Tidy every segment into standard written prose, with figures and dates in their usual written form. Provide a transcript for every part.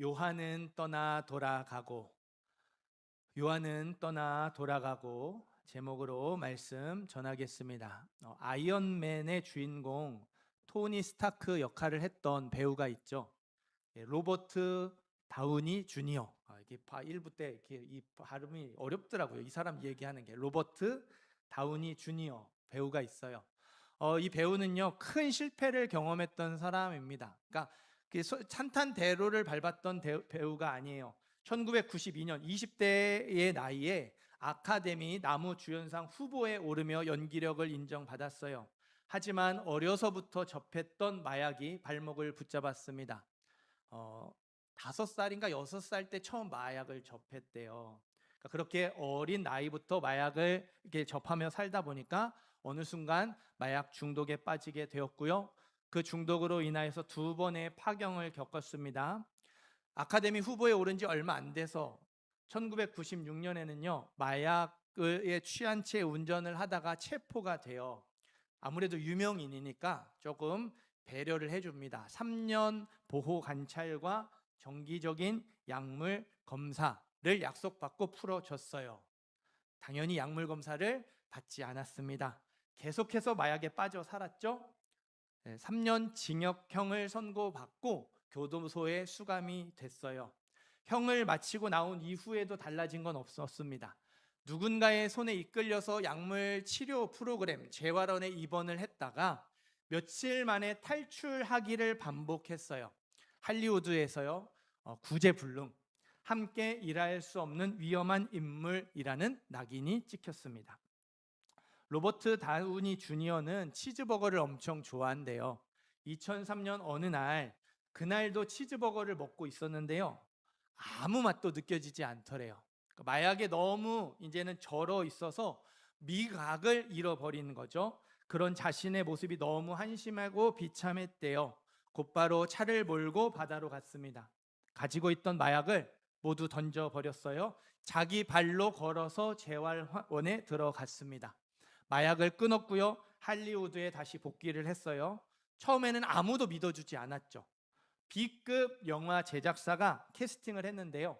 요한은 떠나 돌아가고 요한은 떠나 돌아가고 제목으로 말씀 전하겠습니다. 아이언맨의 주인공 토니 스타크 역할을 했던 배우가 있죠. 로버트 다우니 주니어. 이게 1부 때 이렇게 이 발음이 어렵더라고요. 이 사람 얘기하는 게 로버트 다우니 주니어 배우가 있어요. 이 배우는요 큰 실패를 경험했던 사람입니다. 그러니까 찬탄대로를 밟았던 배우가 아니에요. 1992년 20대의 나이에 아카데미 남우주연상 후보에 오르며 연기력을 인정받았어요. 하지만 어려서부터 접했던 마약이 발목을 붙잡았습니다. 5살인가 6살 때 처음 마약을 접했대요. 그러니까 그렇게 어린 나이부터 마약을 이렇게 접하며 살다 보니까 어느 순간 마약 중독에 빠지게 되었고요. 그 중독으로 인하여서 2번의 파경을 겪었습니다. 아카데미 후보에 오른 지 얼마 안 돼서 1996년에는요 마약에 취한 채 운전을 하다가 체포가 돼요. 아무래도 유명인이니까 조금 배려를 해줍니다. 3년 보호 관찰과 정기적인 약물 검사를 약속받고 풀어줬어요. 당연히 약물 검사를 받지 않았습니다. 계속해서 마약에 빠져 살았죠. 3년 징역형을 선고받고 교도소에 수감이 됐어요. 형을 마치고 나온 이후에도 달라진 건 없었습니다. 누군가의 손에 이끌려서 약물 치료 프로그램 재활원에 입원을 했다가 며칠 만에 탈출하기를 반복했어요. 할리우드에서요 구제불능, 함께 일할 수 없는 위험한 인물이라는 낙인이 찍혔습니다. 로버트 다우니 주니어는 치즈버거를 엄청 좋아한대요. 2003년 어느 날 그날도 치즈버거를 먹고 있었는데요 아무 맛도 느껴지지 않더래요. 마약에 너무 이제는 절어 있어서 미각을 잃어버리는 거죠. 그런 자신의 모습이 너무 한심하고 비참했대요. 곧바로 차를 몰고 바다로 갔습니다. 가지고 있던 마약을 모두 던져버렸어요. 자기 발로 걸어서 재활원에 들어갔습니다. 마약을 끊었고요. 할리우드에 다시 복귀를 했어요. 처음에는 아무도 믿어주지 않았죠. B급 영화 제작사가 캐스팅을 했는데요.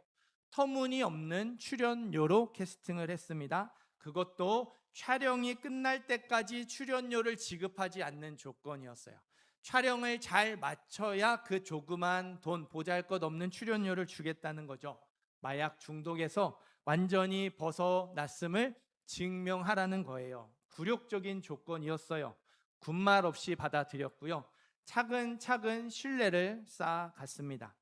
터무니없는 출연료로 캐스팅을 했습니다. 그것도 촬영이 끝날 때까지 출연료를 지급하지 않는 조건이었어요. 촬영을 잘 마쳐야 그 조그만 돈, 보잘것없는 출연료를 주겠다는 거죠. 마약 중독에서 완전히 벗어났음을 증명하라는 거예요. 굴욕적인 조건이었어요. 군말 없이 받아들였고요. 차근차근 신뢰를 쌓아갔습니다.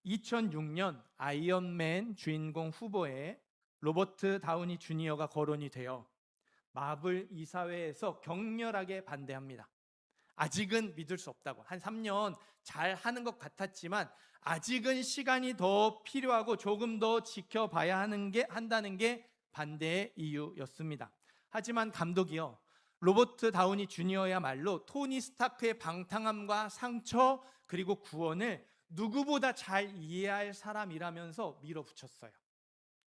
2006년 아이언맨 주인공 후보에 로버트 다우니 주니어가 거론이 되어 마블 이사회에서 격렬하게 반대합니다. 아직은 믿을 수 없다고. 한 3년 잘 하는 것 같았지만 아직은 시간이 더 필요하고 조금 더 지켜봐야 한다는 게 반대의 이유였습니다. 하지만 감독이요 로버트 다우니 주니어야말로 토니 스타크의 방탕함과 상처 그리고 구원을 누구보다 잘 이해할 사람이라면서 밀어붙였어요.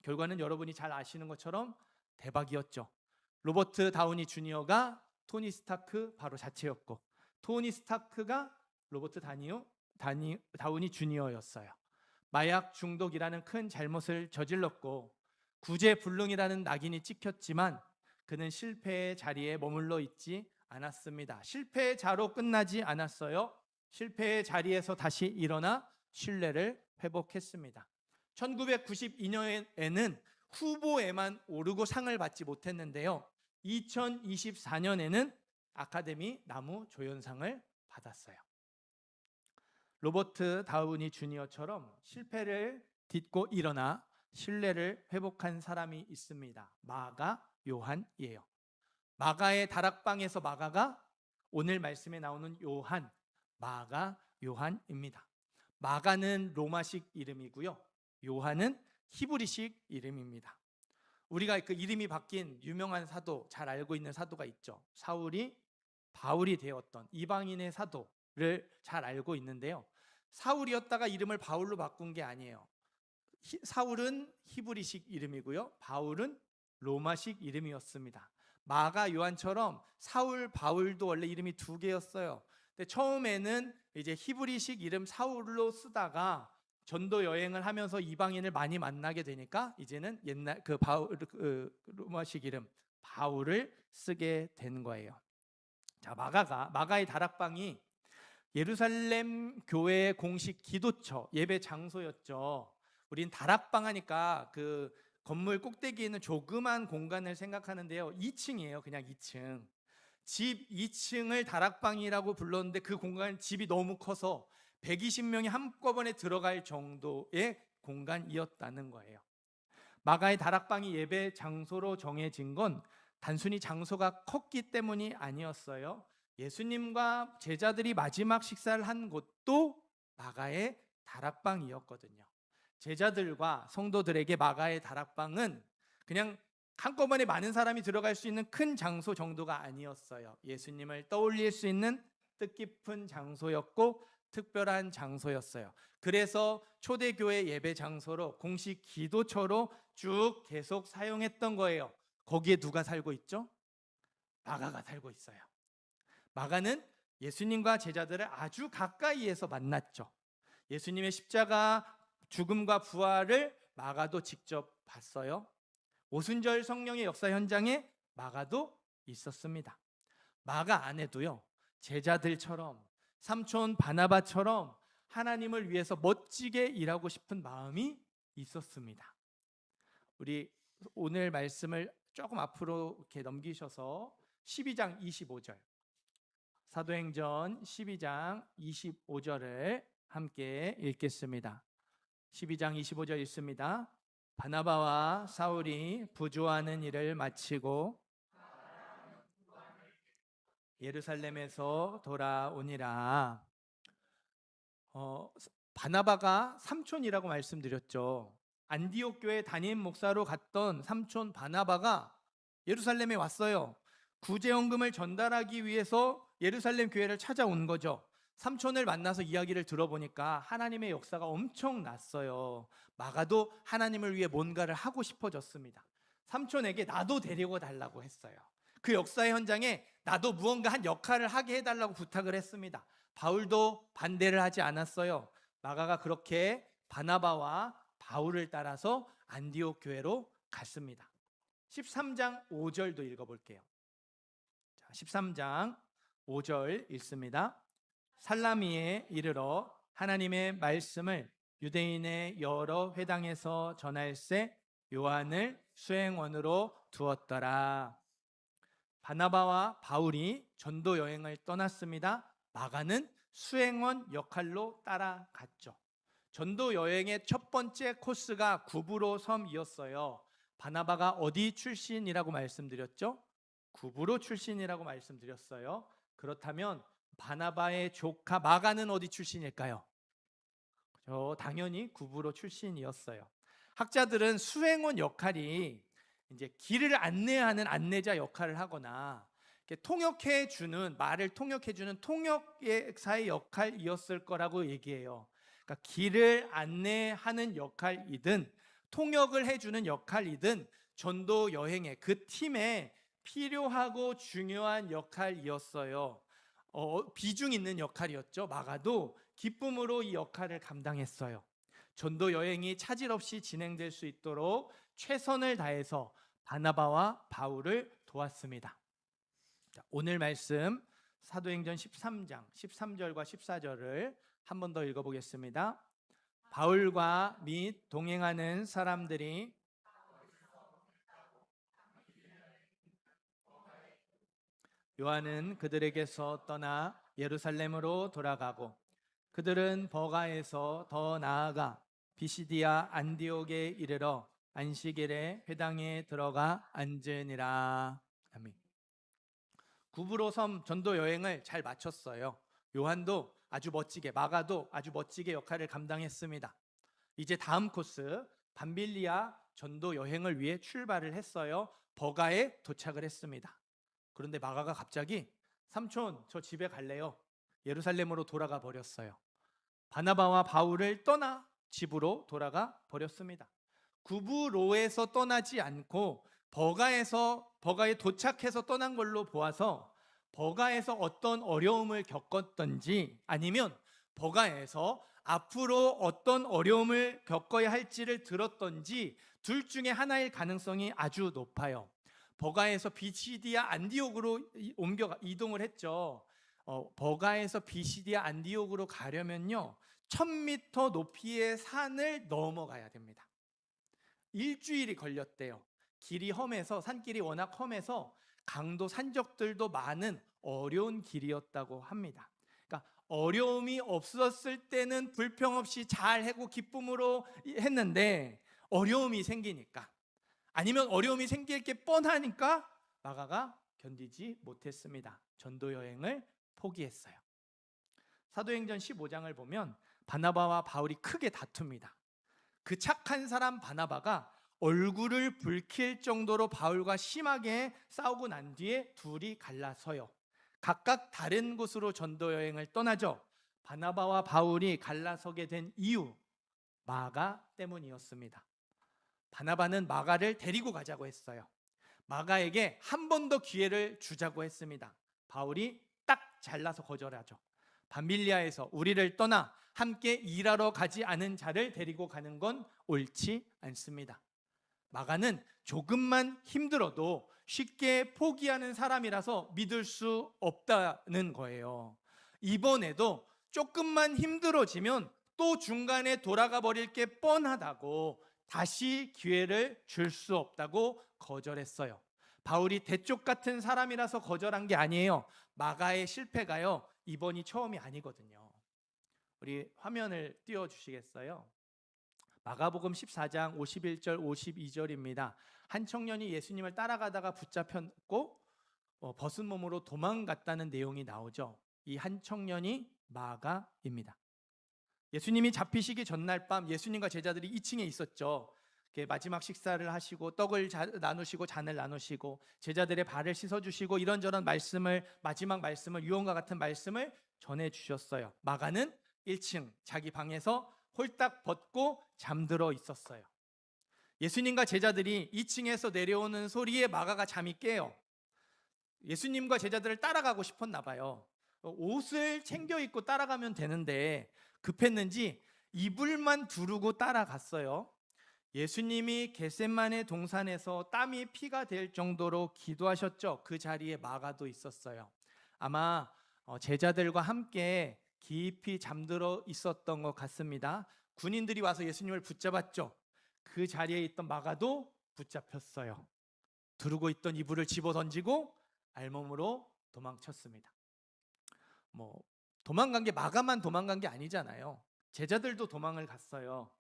결과는 여러분이 잘 아시는 것처럼 대박이었죠. 로버트 다우니 주니어가 토니 스타크 바로 자체였고 토니 스타크가 로버트 다우니 주니어였어요. 마약 중독이라는 큰 잘못을 저질렀고 구제불능이라는 낙인이 찍혔지만 그는 실패의 자리에 머물러 있지 않았습니다. 실패의 자로 끝나지 않았어요. 실패의 자리에서 다시 일어나 신뢰를 회복했습니다. 1992년에는 후보에만 오르고 상을 받지 못했는데요 2024년에는 아카데미 남우조연상을 받았어요. 로버트 다우니 주니어처럼 실패를 딛고 일어나 신뢰를 회복한 사람이 있습니다. 마가 요한이에요. 마가의 다락방에서 마가가 오늘 말씀에 나오는 요한, 마가 요한입니다. 마가는 로마식 이름이고요. 요한은 히브리식 이름입니다. 우리가 그 이름이 바뀐 유명한 사도, 잘 알고 있는 사도가 있죠. 사울이 바울이 되었던 이방인의 사도를 잘 알고 있는데요. 사울이었다가 이름을 바울로 바꾼 게 아니에요. 사울은 히브리식 이름이고요. 바울은 로마식 이름이었습니다. 마가 요한처럼 사울, 바울도 원래 이름이 2개였어요. 근데 처음에는 이제 히브리식 이름 사울로 쓰다가 전도 여행을 하면서 이방인을 많이 만나게 되니까 이제는 옛날 그 바울 로마식 이름 바울을 쓰게 된 거예요. 자, 마가의 다락방이 예루살렘 교회의 공식 기도처, 예배 장소였죠. 우린 다락방 하니까 그 건물 꼭대기에 있는 조그만 공간을 생각하는데요. 2층이에요. 그냥 2층. 집 2층을 다락방이라고 불렀는데 그 공간 집이 너무 커서 120명이 한꺼번에 들어갈 정도의 공간이었다는 거예요. 마가의 다락방이 예배 장소로 정해진 건 단순히 장소가 컸기 때문이 아니었어요. 예수님과 제자들이 마지막 식사를 한 곳도 마가의 다락방이었거든요. 제자들과 성도들에게 마가의 다락방은 그냥 한꺼번에 많은 사람이 들어갈 수 있는 큰 장소 정도가 아니었어요. 예수님을 떠올릴 수 있는 뜻깊은 장소였고 특별한 장소였어요. 그래서 초대교회 예배 장소로 공식 기도처로 쭉 계속 사용했던 거예요. 거기에 누가 살고 있죠? 마가가 살고 있어요. 마가는 예수님과 제자들을 아주 가까이에서 만났죠. 예수님의 십자가 죽음과 부활을 마가도 직접 봤어요. 오순절 성령의 역사 현장에 마가도 있었습니다. 마가 안에도요, 제자들처럼 삼촌 바나바처럼 하나님을 위해서 멋지게 일하고 싶은 마음이 있었습니다. 우리 오늘 말씀을 조금 앞으로 이렇게 넘기셔서 12장 25절, 사도행전 12장 25절을 함께 읽겠습니다. 12장 25절 읽습니다. 바나바와 사울이 부조하는 일을 마치고 예루살렘에서 돌아오니라. 바나바가 삼촌이라고 말씀드렸죠. 안디옥 교회 담임 목사로 갔던 삼촌 바나바가 예루살렘에 왔어요. 구제헌금을 전달하기 위해서 예루살렘 교회를 찾아온 거죠. 삼촌을 만나서 이야기를 들어보니까 하나님의 역사가 엄청났어요. 마가도 하나님을 위해 뭔가를 하고 싶어졌습니다. 삼촌에게 나도 데리고 달라고 했어요. 그 역사의 현장에 나도 무언가 한 역할을 하게 해달라고 부탁을 했습니다. 바울도 반대를 하지 않았어요. 마가가 그렇게 바나바와 바울을 따라서 안디옥 교회로 갔습니다. 13장 5절도 읽어볼게요. 13장 5절 읽습니다. 살라미에 이르러 하나님의 말씀을 유대인의 여러 회당에서 전할세 요한을 수행원으로 두었더라. 바나바와 바울이 전도 여행을 떠났습니다. 마가는 수행원 역할로 따라갔죠. 전도 여행의 첫 번째 코스가 구브로 섬이었어요. 바나바가 어디 출신이라고 말씀드렸죠? 구브로 출신이라고 말씀드렸어요. 그렇다면 바나바의 조카 마가는 어디 출신일까요? 당연히 구브로 출신이었어요. 학자들은 수행원 역할이 이제 길을 안내하는 안내자 역할을 하거나 말을 통역해주는 통역사의 역할이었을 거라고 얘기해요. 그러니까 길을 안내하는 역할이든 통역을 해주는 역할이든 전도 여행의 그 팀에 필요하고 중요한 역할이었어요. 비중 있는 역할이었죠. 마가도 기쁨으로 이 역할을 감당했어요. 전도 여행이 차질 없이 진행될 수 있도록 최선을 다해서 바나바와 바울을 도왔습니다. 오늘 말씀 사도행전 13장 13절과 14절을 한 번 더 읽어보겠습니다. 바울과 및 동행하는 사람들이 요한은 그들에게서 떠나 예루살렘으로 돌아가고 그들은 버가에서 더 나아가 비시디아 안디옥에 이르러 안식일에 회당에 들어가 앉으니라. 아멘. 구브로 섬 전도 여행을 잘 마쳤어요. 요한도 아주 멋지게, 마가도 아주 멋지게 역할을 감당했습니다. 이제 다음 코스 밤빌리아 전도 여행을 위해 출발을 했어요. 버가에 도착을 했습니다. 그런데 마가가 갑자기 삼촌 저 집에 갈래요. 예루살렘으로 돌아가 버렸어요. 바나바와 바울을 떠나 집으로 돌아가 버렸습니다. 구브로에서 떠나지 않고 버가에 도착해서 떠난 걸로 보아서 버가에서 어떤 어려움을 겪었던지 아니면 버가에서 앞으로 어떤 어려움을 겪어야 할지를 들었던지 둘 중에 하나일 가능성이 아주 높아요. 버가에서 비시디아 안디옥으로 이동을 했죠. 버가에서 비시디아 안디옥으로 가려면요 1000m 높이의 산을 넘어가야 됩니다. 일주일이 걸렸대요. 길이 험해서, 산길이 워낙 험해서 강도 산적들도 많은 어려운 길이었다고 합니다. 그러니까 어려움이 없었을 때는 불평 없이 잘 하고 기쁨으로 했는데 어려움이 생기니까, 아니면 어려움이 생길 게 뻔하니까 마가가 견디지 못했습니다. 전도 여행을 포기했어요. 사도행전 15장을 보면 바나바와 바울이 크게 다툽니다. 그 착한 사람 바나바가 얼굴을 붉힐 정도로 바울과 심하게 싸우고 난 뒤에 둘이 갈라서요 각각 다른 곳으로 전도 여행을 떠나죠. 바나바와 바울이 갈라서게 된 이유, 마가 때문이었습니다. 바나바는 마가를 데리고 가자고 했어요. 마가에게 한 번 더 기회를 주자고 했습니다. 바울이 딱 잘라서 거절하죠. 밤빌리아에서 우리를 떠나 함께 일하러 가지 않은 자를 데리고 가는 건 옳지 않습니다. 마가는 조금만 힘들어도 쉽게 포기하는 사람이라서 믿을 수 없다는 거예요. 이번에도 조금만 힘들어지면 또 중간에 돌아가 버릴 게 뻔하다고, 다시 기회를 줄 수 없다고 거절했어요. 바울이 대쪽 같은 사람이라서 거절한 게 아니에요. 마가의 실패가요 이번이 처음이 아니거든요. 우리 화면을 띄워주시겠어요? 마가복음 14장 51절 52절입니다. 한 청년이 예수님을 따라가다가 붙잡혔고 벗은 몸으로 도망갔다는 내용이 나오죠. 이 한 청년이 마가입니다. 예수님이 잡히시기 전날 밤 예수님과 제자들이 2층에 있었죠. 마지막 식사를 하시고 떡을 나누시고 잔을 나누시고 제자들의 발을 씻어주시고 이런저런 말씀을, 마지막 말씀을, 유언과 같은 말씀을 전해주셨어요. 마가는 1층 자기 방에서 홀딱 벗고 잠들어 있었어요. 예수님과 제자들이 2층에서 내려오는 소리에 마가가 잠이 깨요. 예수님과 제자들을 따라가고 싶었나 봐요. 옷을 챙겨 입고 따라가면 되는데 급했는지 이불만 두르고 따라갔어요. 예수님이 겟세마네 동산에서 땀이 피가 될 정도로 기도하셨죠. 그 자리에 마가도 있었어요. 아마 제자들과 함께 깊이 잠들어 있었던 것 같습니다. 군인들이 와서 예수님을 붙잡았죠. 그 자리에 있던 마가도 붙잡혔어요. 두르고 있던 이불을 집어던지고 알몸으로 도망쳤습니다. 도망간 게 마가만 도망간 게 아니잖아요. 제자들도 도망을 갔어요.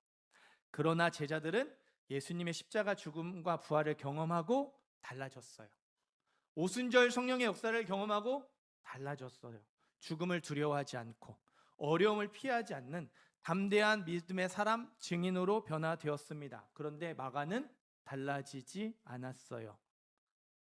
그러나 제자들은 예수님의 십자가 죽음과 부활을 경험하고 달라졌어요. 오순절 성령의 역사를 경험하고 달라졌어요. 죽음을 두려워하지 않고 어려움을 피하지 않는 담대한 믿음의 사람, 증인으로 변화되었습니다. 그런데 마가는 달라지지 않았어요.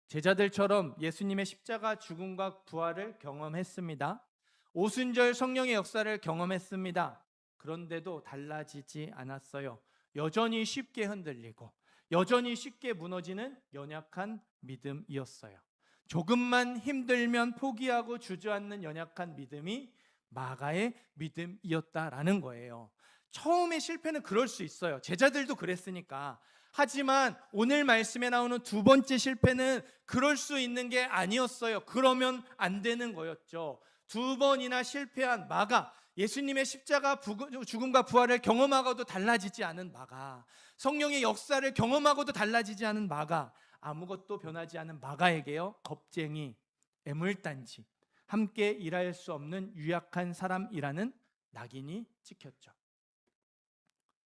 제자들처럼 예수님의 십자가 죽음과 부활을 경험했습니다. 오순절 성령의 역사를 경험했습니다. 그런데도 달라지지 않았어요. 여전히 쉽게 흔들리고 여전히 쉽게 무너지는 연약한 믿음이었어요. 조금만 힘들면 포기하고 주저앉는 연약한 믿음이 마가의 믿음이었다라는 거예요. 처음에 실패는 그럴 수 있어요. 제자들도 그랬으니까. 하지만 오늘 말씀에 나오는 두 번째 실패는 그럴 수 있는 게 아니었어요. 그러면 안 되는 거였죠. 두 번이나 실패한 마가, 예수님의 십자가 죽음과 부활을 경험하고도 달라지지 않은 마가, 성령의 역사를 경험하고도 달라지지 않은 마가, 아무것도 변하지 않은 마가에게요 겁쟁이, 애물단지, 함께 일할 수 없는 유약한 사람이라는 낙인이 찍혔죠.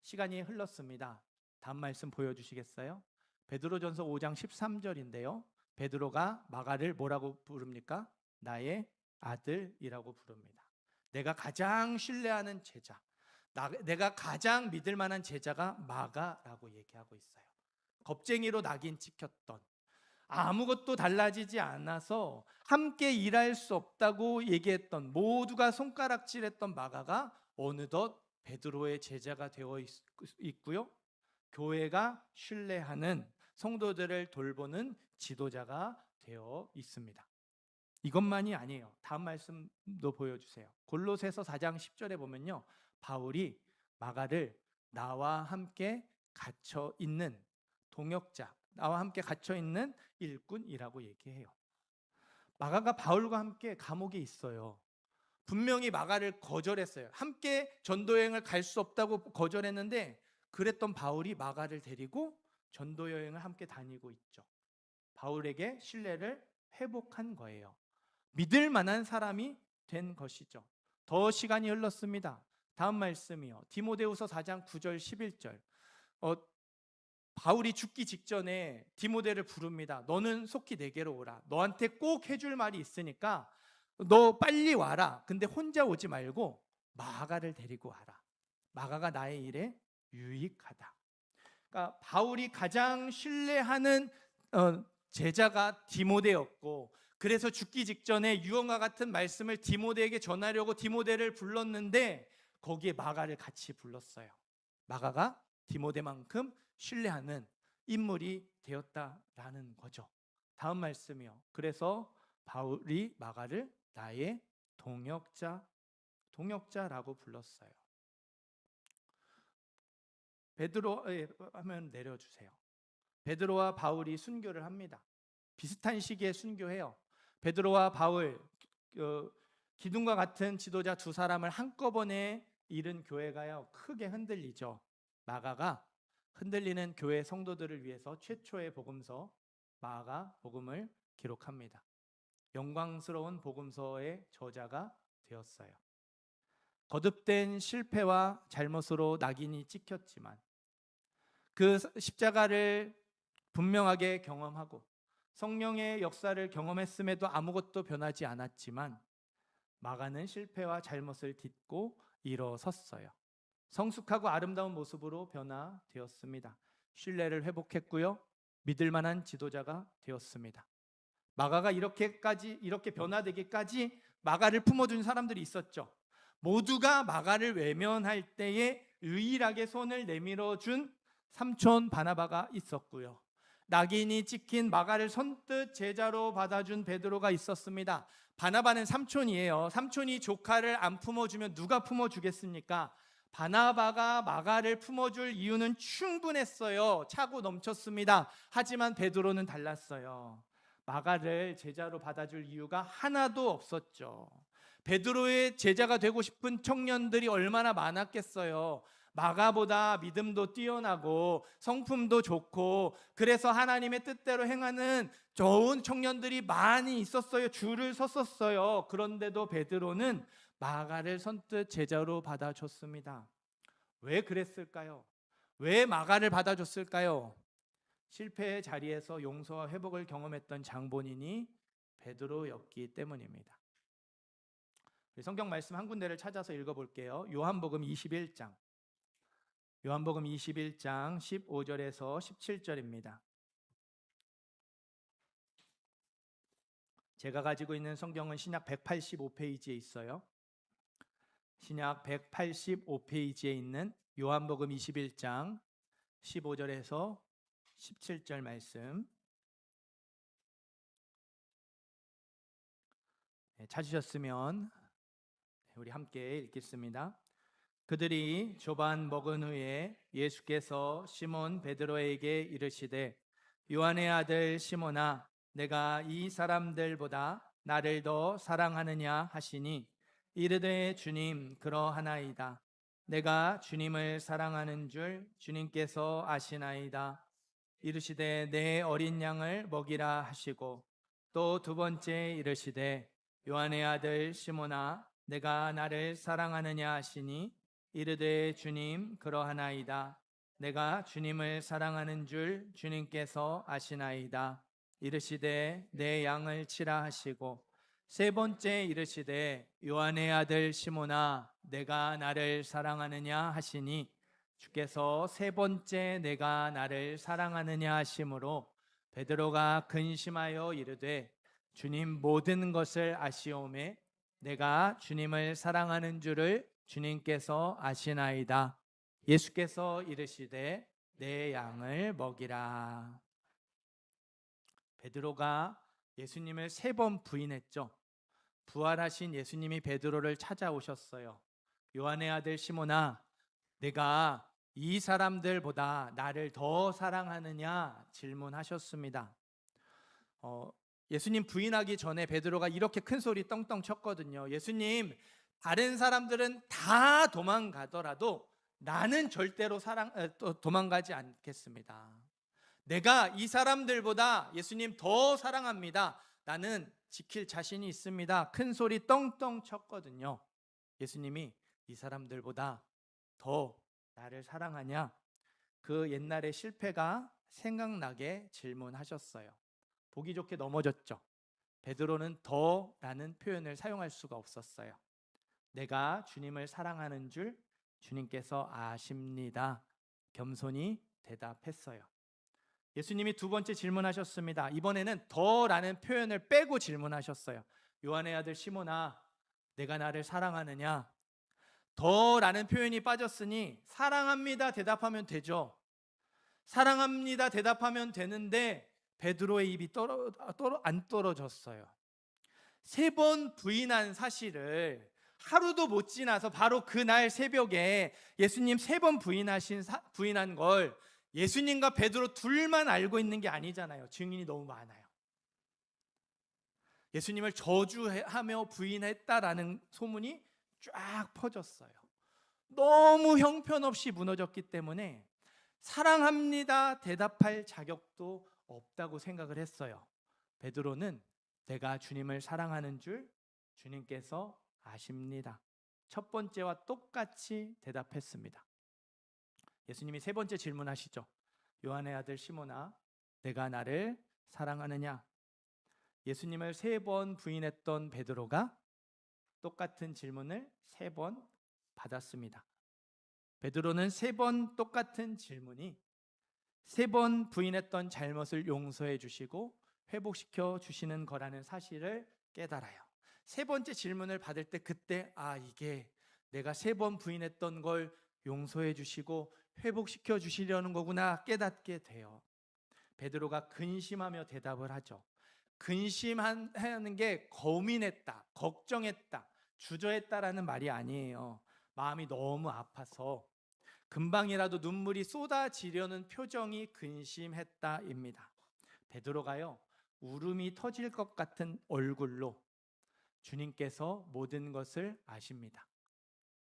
시간이 흘렀습니다. 다음 말씀 보여주시겠어요? 베드로전서 5장 13절인데요 베드로가 마가를 뭐라고 부릅니까? 나의 아들이라고 부릅니다. 내가 가장 신뢰하는 제자, 내가 가장 믿을 만한 제자가 마가라고 얘기하고 있어요. 겁쟁이로 낙인 찍혔던, 아무것도 달라지지 않아서 함께 일할 수 없다고 얘기했던, 모두가 손가락질했던 마가가 어느덧 베드로의 제자가 되어 있고요, 교회가 신뢰하는 성도들을 돌보는 지도자가 되어 있습니다. 이것만이 아니에요. 다음 말씀도 보여주세요. 골로새서 4장 10절에 보면요, 바울이 마가를 나와 함께 갇혀 있는 동역자, 나와 함께 갇혀 있는 일꾼이라고 얘기해요. 마가가 바울과 함께 감옥에 있어요. 분명히 마가를 거절했어요. 함께 전도 여행을 갈 수 없다고 거절했는데, 그랬던 바울이 마가를 데리고 전도 여행을 함께 다니고 있죠. 바울에게 신뢰를 회복한 거예요. 믿을 만한 사람이 된 것이죠. 더 시간이 흘렀습니다. 다음 말씀이요, 디모데후서 4장 9절 11절. 바울이 죽기 직전에 디모데를 부릅니다. 너는 속히 내게로 오라. 너한테 꼭 해줄 말이 있으니까 너 빨리 와라. 근데 혼자 오지 말고 마가를 데리고 와라. 마가가 나의 일에 유익하다. 그러니까 바울이 가장 신뢰하는 제자가 디모데였고, 그래서 죽기 직전에 유언과 같은 말씀을 디모데에게 전하려고 디모데를 불렀는데, 거기에 마가를 같이 불렀어요. 마가가 디모데만큼 신뢰하는 인물이 되었다라는 거죠. 다음 말씀이요. 그래서 바울이 마가를 나의 동역자라고 불렀어요. 베드로 하면 내려주세요. 베드로와 바울이 순교를 합니다. 비슷한 시기에 순교해요. 베드로와 바울, 기둥과 같은 지도자 두 사람을 한꺼번에 잃은 교회가요, 크게 흔들리죠. 마가가 흔들리는 교회 성도들을 위해서 최초의 복음서 마가 복음을 기록합니다. 영광스러운 복음서의 저자가 되었어요. 거듭된 실패와 잘못으로 낙인이 찍혔지만 그 십자가를 분명하게 경험하고 성령의 역사를 경험했음에도 아무것도 변하지 않았지만, 마가는 실패와 잘못을 딛고 일어섰어요. 성숙하고 아름다운 모습으로 변화되었습니다. 신뢰를 회복했고요, 믿을 만한 지도자가 되었습니다. 마가가 이렇게 변화되기까지 마가를 품어준 사람들이 있었죠. 모두가 마가를 외면할 때에 유일하게 손을 내밀어준 삼촌 바나바가 있었고요, 낙인이 찍힌 마가를 선뜻 제자로 받아준 베드로가 있었습니다. 바나바는 삼촌이에요. 삼촌이 조카를 안 품어주면 누가 품어주겠습니까? 바나바가 마가를 품어줄 이유는 충분했어요. 차고 넘쳤습니다. 하지만 베드로는 달랐어요. 마가를 제자로 받아줄 이유가 하나도 없었죠. 베드로의 제자가 되고 싶은 청년들이 얼마나 많았겠어요. 마가보다 믿음도 뛰어나고 성품도 좋고, 그래서 하나님의 뜻대로 행하는 좋은 청년들이 많이 있었어요. 줄을 섰었어요. 그런데도 베드로는 마가를 선뜻 제자로 받아줬습니다. 왜 그랬을까요? 왜 마가를 받아줬을까요? 실패의 자리에서 용서와 회복을 경험했던 장본인이 베드로였기 때문입니다. 성경 말씀 한 군데를 찾아서 읽어볼게요. 요한복음 21장 15절에서 17절입니다. 제가 가지고 있는 성경은 신약 185페이지에 있어요. 신약 185페이지에 있는 요한복음 21장 15절에서 17절 말씀, 찾으셨으면 우리 함께 읽겠습니다. 그들이 조반 먹은 후에 예수께서 시몬 베드로에게 이르시되, 요한의 아들 시몬아, 내가 이 사람들보다 나를 더 사랑하느냐 하시니, 이르되 주님, 그러하나이다. 내가 주님을 사랑하는 줄 주님께서 아시나이다. 이르시되 내 어린 양을 먹이라 하시고, 또 두 번째 이르시되, 요한의 아들 시몬아, 내가 나를 사랑하느냐 하시니, 이르되 주님, 그러하나이다. 내가 주님을 사랑하는 줄 주님께서 아시나이다. 이르시되 내 양을 치라 하시고, 세 번째 이르시되 요한의 아들 시몬아, 내가 나를 사랑하느냐 하시니, 주께서 세 번째 내가 나를 사랑하느냐 하심으로 베드로가 근심하여 이르되, 주님, 모든 것을 아시오매 내가 주님을 사랑하는 줄을 주님께서 아시나이다. 예수께서 이르시되 내 양을 먹이라. 베드로가 예수님을 3번 부인했죠. 부활하신 예수님이 베드로를 찾아오셨어요. 요한의 아들 시몬아, 내가 이 사람들보다 나를 더 사랑하느냐 질문하셨습니다. 예수님 부인하기 전에 베드로가 이렇게 큰 소리 떵떵 쳤거든요. 예수님, 다른 사람들은 다 도망가더라도 나는 절대로 도망가지 않겠습니다. 내가 이 사람들보다 예수님 더 사랑합니다. 나는 지킬 자신이 있습니다. 큰 소리 떵떵 쳤거든요. 예수님이 이 사람들보다 더 나를 사랑하냐? 그 옛날의 실패가 생각나게 질문하셨어요. 보기 좋게 넘어졌죠. 베드로는 더라는 표현을 사용할 수가 없었어요. 내가 주님을 사랑하는 줄 주님께서 아십니다. 겸손히 대답했어요. 예수님이 두 번째 질문하셨습니다. 이번에는 더라는 표현을 빼고 질문하셨어요. 요한의 아들 시몬아, 내가 나를 사랑하느냐? 더라는 표현이 빠졌으니 사랑합니다 대답하면 되죠. 사랑합니다 대답하면 되는데 베드로의 입이 안 떨어졌어요. 3번 부인한 사실을 하루도 못 지나서 바로 그날 새벽에 예수님 3번 부인한 걸 예수님과 베드로 둘만 알고 있는 게 아니잖아요. 증인이 너무 많아요. 예수님을 저주하며 부인했다라는 소문이 쫙 퍼졌어요. 너무 형편없이 무너졌기 때문에 사랑합니다 대답할 자격도 없다고 생각을 했어요. 베드로는 내가 주님을 사랑하는 줄 주님께서 아십니다. 첫 번째와 똑같이 대답했습니다. 예수님이 3번째 질문하시죠. 요한의 아들 시몬아, 내가 나를 사랑하느냐? 예수님을 3번 부인했던 베드로가 똑같은 질문을 3번 받았습니다. 베드로는 3번 똑같은 질문이 3번 부인했던 잘못을 용서해 주시고 회복시켜 주시는 거라는 사실을 깨달아요. 3번째 질문을 받을 때 그때 이게 내가 3번 부인했던 걸 용서해 주시고 회복시켜 주시려는 거구나 깨닫게 돼요. 베드로가 근심하며 대답을 하죠. 근심하는 게 고민했다, 걱정했다, 주저했다라는 말이 아니에요. 마음이 너무 아파서 금방이라도 눈물이 쏟아지려는 표정이 근심했다입니다. 베드로가요, 울음이 터질 것 같은 얼굴로 주님께서 모든 것을 아십니다.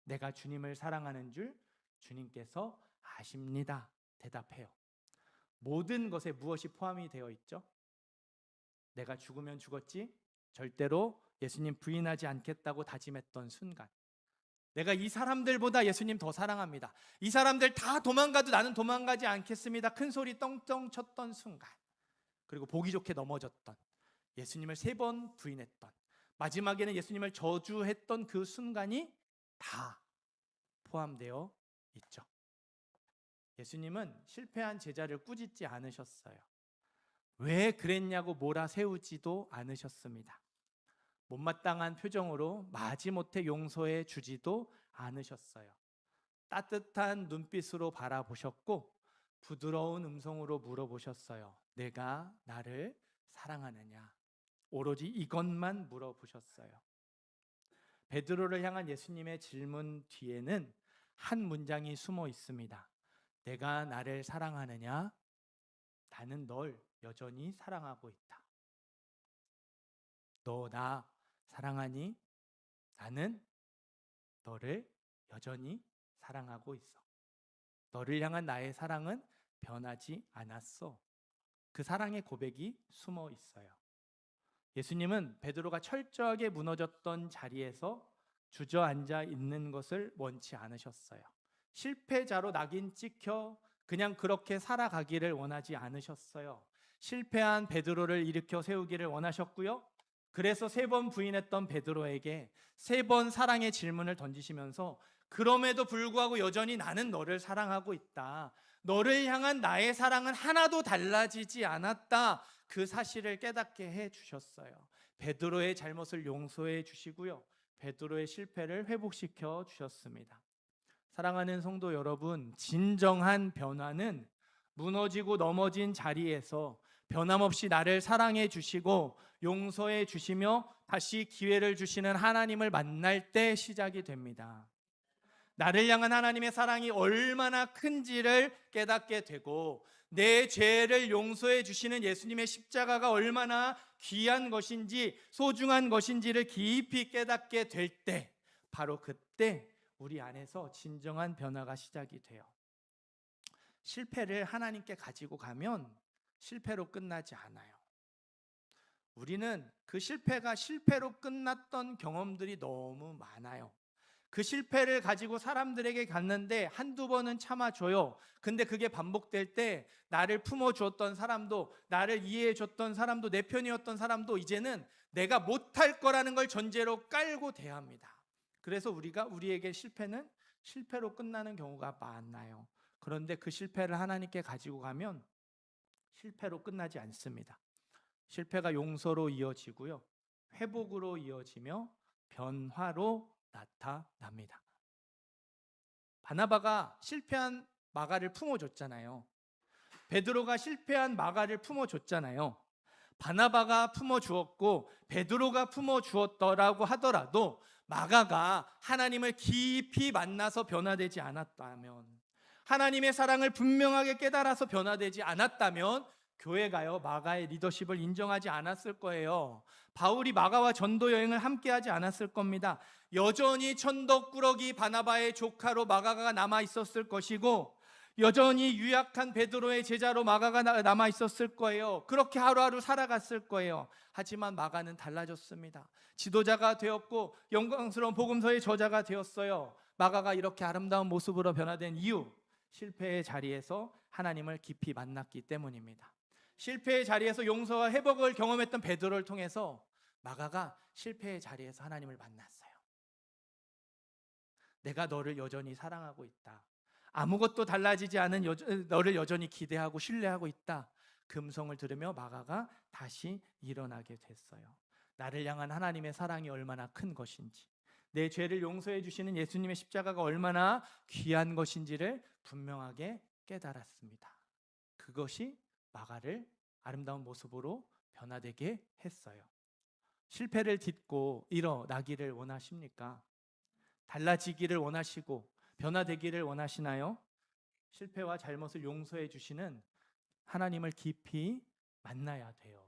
내가 주님을 사랑하는 줄 주님께서 아십니다. 대답해요. 모든 것에 무엇이 포함이 되어 있죠? 내가 죽으면 죽었지 절대로 예수님 부인하지 않겠다고 다짐했던 순간, 내가 이 사람들보다 예수님 더 사랑합니다. 이 사람들 다 도망가도 나는 도망가지 않겠습니다. 큰 소리 떵떵 쳤던 순간, 그리고 보기 좋게 넘어졌던, 예수님을 3번 부인했던, 마지막에는 예수님을 저주했던 그 순간이 다 포함되어 있죠. 예수님은 실패한 제자를 꾸짖지 않으셨어요. 왜 그랬냐고 몰아세우지도 않으셨습니다. 못마땅한 표정으로 마지못해 용서해 주지도 않으셨어요. 따뜻한 눈빛으로 바라보셨고 부드러운 음성으로 물어보셨어요. 내가 나를 사랑하느냐? 오로지 이것만 물어보셨어요. 베드로를 향한 예수님의 질문 뒤에는 한 문장이 숨어 있습니다. 내가 나를 사랑하느냐? 나는 널 여전히 사랑하고 있다. 너 나 사랑하니? 나는 너를 여전히 사랑하고 있어. 너를 향한 나의 사랑은 변하지 않았어. 그 사랑의 고백이 숨어 있어요. 예수님은 베드로가 철저하게 무너졌던 자리에서 주저앉아 있는 것을 원치 않으셨어요. 실패자로 낙인 찍혀 그냥 그렇게 살아가기를 원하지 않으셨어요. 실패한 베드로를 일으켜 세우기를 원하셨고요. 그래서 3번 부인했던 베드로에게 3번 사랑의 질문을 던지시면서 그럼에도 불구하고 여전히 나는 너를 사랑하고 있다. 너를 향한 나의 사랑은 하나도 달라지지 않았다. 그 사실을 깨닫게 해 주셨어요. 베드로의 잘못을 용서해 주시고요. 베드로의 실패를 회복시켜 주셨습니다. 사랑하는 성도 여러분, 진정한 변화는 무너지고 넘어진 자리에서 변함없이 나를 사랑해 주시고 용서해 주시며 다시 기회를 주시는 하나님을 만날 때 시작이 됩니다. 나를 향한 하나님의 사랑이 얼마나 큰지를 깨닫게 되고 내 죄를 용서해 주시는 예수님의 십자가가 얼마나 귀한 것인지 소중한 것인지를 깊이 깨닫게 될 때, 바로 그때 우리 안에서 진정한 변화가 시작이 돼요. 실패를 하나님께 가지고 가면 실패로 끝나지 않아요. 우리는 그 실패가 실패로 끝났던 경험들이 너무 많아요. 그 실패를 가지고 사람들에게 갔는데 한두 번은 참아줘요. 근데 그게 반복될 때 나를 품어주었던 사람도, 나를 이해해줬던 사람도, 내 편이었던 사람도 이제는 내가 못할 거라는 걸 전제로 깔고 대합니다. 그래서 우리에게 실패는 실패로 끝나는 경우가 많아요. 그런데 그 실패를 하나님께 가지고 가면 실패로 끝나지 않습니다. 실패가 용서로 이어지고요, 회복으로 이어지며 변화로 나타납니다. 바나바가 실패한 마가를 품어줬잖아요. 베드로가 실패한 마가를 품어줬잖아요. 바나바가 품어주었고 베드로가 품어주었더라고 하더라도 마가가 하나님을 깊이 만나서 변화되지 않았다면, 하나님의 사랑을 분명하게 깨달아서 변화되지 않았다면 교회가요, 마가의 리더십을 인정하지 않았을 거예요. 바울이 마가와 전도 여행을 함께하지 않았을 겁니다. 여전히 천덕꾸러기 바나바의 조카로 마가가 남아 있었을 것이고, 여전히 유약한 베드로의 제자로 마가가 남아 있었을 거예요. 그렇게 하루하루 살아갔을 거예요. 하지만 마가는 달라졌습니다. 지도자가 되었고 영광스러운 복음서의 저자가 되었어요. 마가가 이렇게 아름다운 모습으로 변화된 이유, 실패의 자리에서 하나님을 깊이 만났기 때문입니다. 실패의 자리에서 용서와 회복을 경험했던 베드로를 통해서 마가가 실패의 자리에서 하나님을 만났어요. 내가 너를 여전히 사랑하고 있다. 아무것도 달라지지 않은 너를 여전히 기대하고 신뢰하고 있다. 그 음성을 들으며 마가가 다시 일어나게 됐어요. 나를 향한 하나님의 사랑이 얼마나 큰 것인지, 내 죄를 용서해 주시는 예수님의 십자가가 얼마나 귀한 것인지를 분명하게 깨달았습니다. 그것이 마가를 아름다운 모습으로 변화되게 했어요. 실패를 딛고 일어나기를 원하십니까? 달라지기를 원하시고 변화되기를 원하시나요? 실패와 잘못을 용서해 주시는 하나님을 깊이 만나야 돼요.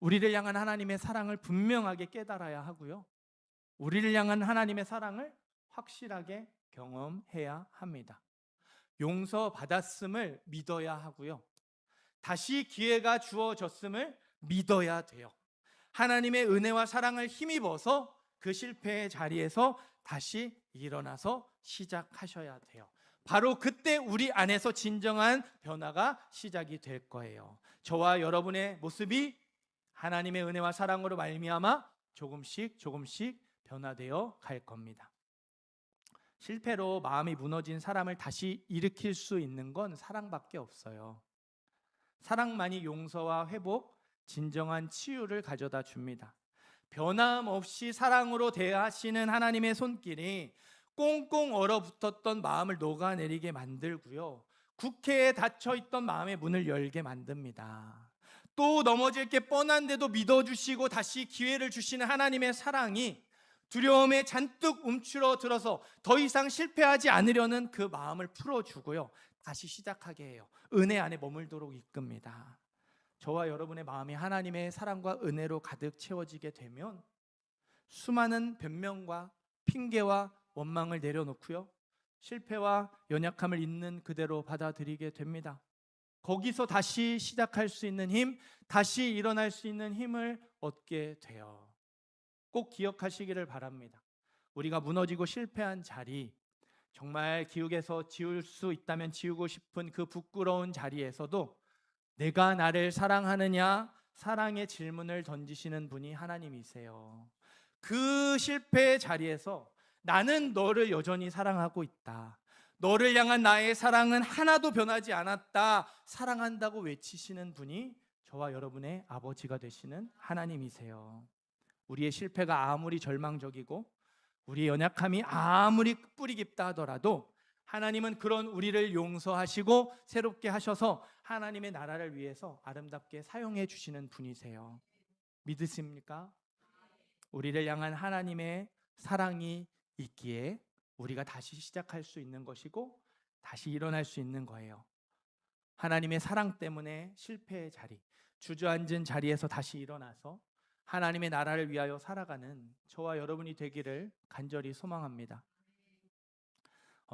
우리를 향한 하나님의 사랑을 분명하게 깨달아야 하고요, 우리를 향한 하나님의 사랑을 확실하게 경험해야 합니다. 용서받았음을 믿어야 하고요, 다시 기회가 주어졌음을 믿어야 돼요. 하나님의 은혜와 사랑을 힘입어서 그 실패의 자리에서 다시 일어나서 시작하셔야 돼요. 바로 그때 우리 안에서 진정한 변화가 시작이 될 거예요. 저와 여러분의 모습이 하나님의 은혜와 사랑으로 말미암아 조금씩 변화되어 갈 겁니다. 실패로 마음이 무너진 사람을 다시 일으킬 수 있는 건 사랑밖에 없어요. 사랑만이 용서와 회복, 진정한 치유를 가져다 줍니다. 변함없이 사랑으로 대하시는 하나님의 손길이 꽁꽁 얼어붙었던 마음을 녹아내리게 만들고요, 국회에 닫혀있던 마음의 문을 열게 만듭니다. 또 넘어질 게 뻔한데도 믿어주시고 다시 기회를 주시는 하나님의 사랑이 두려움에 잔뜩 움츠러 들어서 더 이상 실패하지 않으려는 그 마음을 풀어주고요, 다시 시작하게 해요. 은혜 안에 머물도록 이끕니다. 저와 여러분의 마음이 하나님의 사랑과 은혜로 가득 채워지게 되면 수많은 변명과 핑계와 원망을 내려놓고요, 실패와 연약함을 있는 그대로 받아들이게 됩니다. 거기서 다시 시작할 수 있는 힘, 다시 일어날 수 있는 힘을 얻게 돼요. 꼭 기억하시기를 바랍니다. 우리가 무너지고 실패한 자리, 정말 기억에서 지울 수 있다면 지우고 싶은 그 부끄러운 자리에서도 내가 나를 사랑하느냐, 사랑의 질문을 던지시는 분이 하나님이세요. 그 실패의 자리에서 나는 너를 여전히 사랑하고 있다, 너를 향한 나의 사랑은 하나도 변하지 않았다, 사랑한다고 외치시는 분이 저와 여러분의 아버지가 되시는 하나님이세요. 우리의 실패가 아무리 절망적이고 우리의 연약함이 아무리 뿌리 깊다 하더라도 하나님은 그런 우리를 용서하시고 새롭게 하셔서 하나님의 나라를 위해서 아름답게 사용해 주시는 분이세요. 믿으십니까? 우리를 향한 하나님의 사랑이 있기에 우리가 다시 시작할 수 있는 것이고 다시 일어날 수 있는 거예요. 하나님의 사랑 때문에 실패의 자리, 주저앉은 자리에서 다시 일어나서 하나님의 나라를 위하여 살아가는 저와 여러분이 되기를 간절히 소망합니다.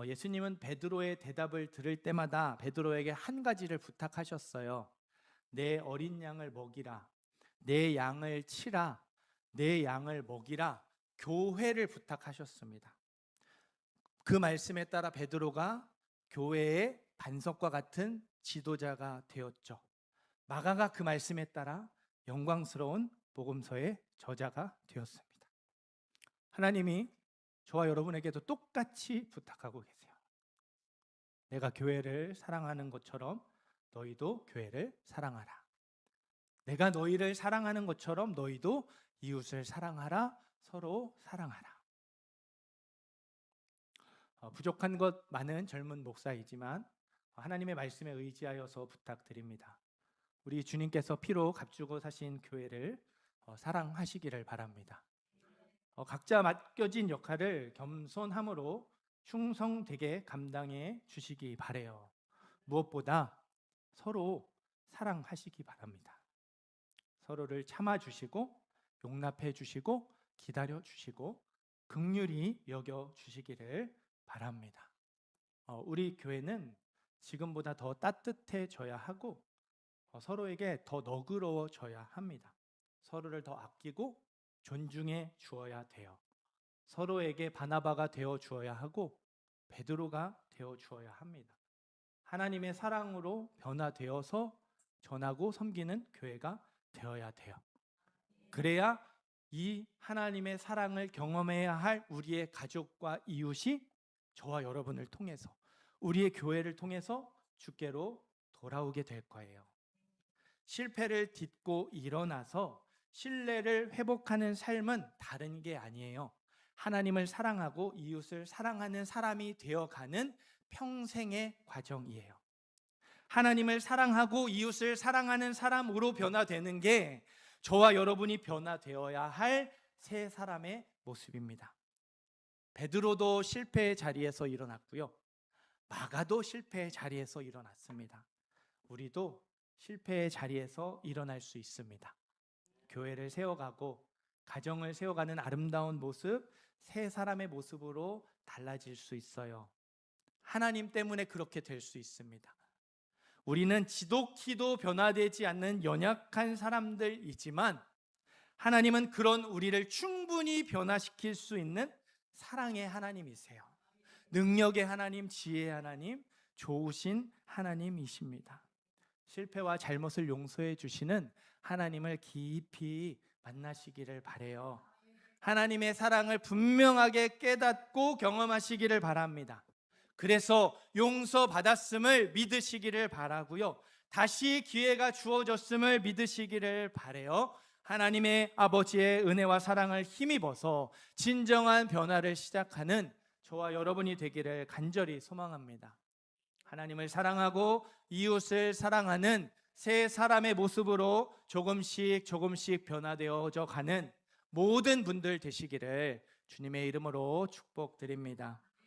예수님은 베드로의 대답을 들을 때마다 베드로에게 한 가지를 부탁하셨어요. 내 어린 양을 먹이라, 내 양을 치라, 내 양을 먹이라, 교회를 부탁하셨습니다. 그 말씀에 따라 베드로가 교회의 반석과 같은 지도자가 되었죠. 마가가 그 말씀에 따라 영광스러운 복음서의 저자가 되었습니다. 하나님이 저와 여러분에게도 똑같이 부탁하고 계세요. 내가 교회를 사랑하는 것처럼 너희도 교회를 사랑하라. 내가 너희를 사랑하는 것처럼 너희도 이웃을 사랑하라. 서로 사랑하라. 부족한 것 많은 젊은 목사이지만 하나님의 말씀에 의지하여서 부탁드립니다. 우리 주님께서 피로 값주고 사신 교회를 사랑하시기를 바랍니다. 각자 맡겨진 역할을 겸손함으로 충성되게 감당해 주시기 바라요. 무엇보다 서로 사랑하시기 바랍니다. 서로를 참아 주시고 용납해 주시고 기다려 주시고 긍휼히 여겨 주시기를 바랍니다. 우리 교회는 지금보다 더 따뜻해져야 하고 서로에게 더 너그러워져야 합니다. 서로를 더 아끼고 존중해 주어야 돼요. 서로에게 바나바가 되어 주어야 하고 베드로가 되어 주어야 합니다. 하나님의 사랑으로 변화되어서 전하고 섬기는 교회가 되어야 돼요. 그래야 이 하나님의 사랑을 경험해야 할 우리의 가족과 이웃이 저와 여러분을 통해서 우리의 교회를 통해서 주께로 돌아오게 될 거예요. 실패를 딛고 일어나서 신뢰를 회복하는 삶은 다른 게 아니에요. 하나님을 사랑하고 이웃을 사랑하는 사람이 되어가는 평생의 과정이에요. 하나님을 사랑하고 이웃을 사랑하는 사람으로 변화되는 게 저와 여러분이 변화되어야 할 새 사람의 모습입니다. 베드로도 실패의 자리에서 일어났고요. 마가도 실패의 자리에서 일어났습니다. 우리도 실패의 자리에서 일어날 수 있습니다. 교회를 세워가고 가정을 세워가는 아름다운 모습, 새 사람의 모습으로 달라질 수 있어요. 하나님 때문에 그렇게 될 수 있습니다. 우리는 지독히도 변화되지 않는 연약한 사람들이지만 하나님은 그런 우리를 충분히 변화시킬 수 있는 사랑의 하나님이세요. 능력의 하나님, 지혜의 하나님, 좋으신 하나님이십니다. 실패와 잘못을 용서해 주시는 하나님을 깊이 만나시기를 바라요. 하나님의 사랑을 분명하게 깨닫고 경험하시기를 바랍니다. 그래서 용서받았음을 믿으시기를 바라고요. 다시 기회가 주어졌음을 믿으시기를 바라요. 하나님의 아버지의 은혜와 사랑을 힘입어서 진정한 변화를 시작하는 저와 여러분이 되기를 간절히 소망합니다. 하나님을 사랑하고 이웃을 사랑하는 새 사람의 모습으로 조금씩 변화되어져 가는 모든 분들 되시기를 주님의 이름으로 축복드립니다.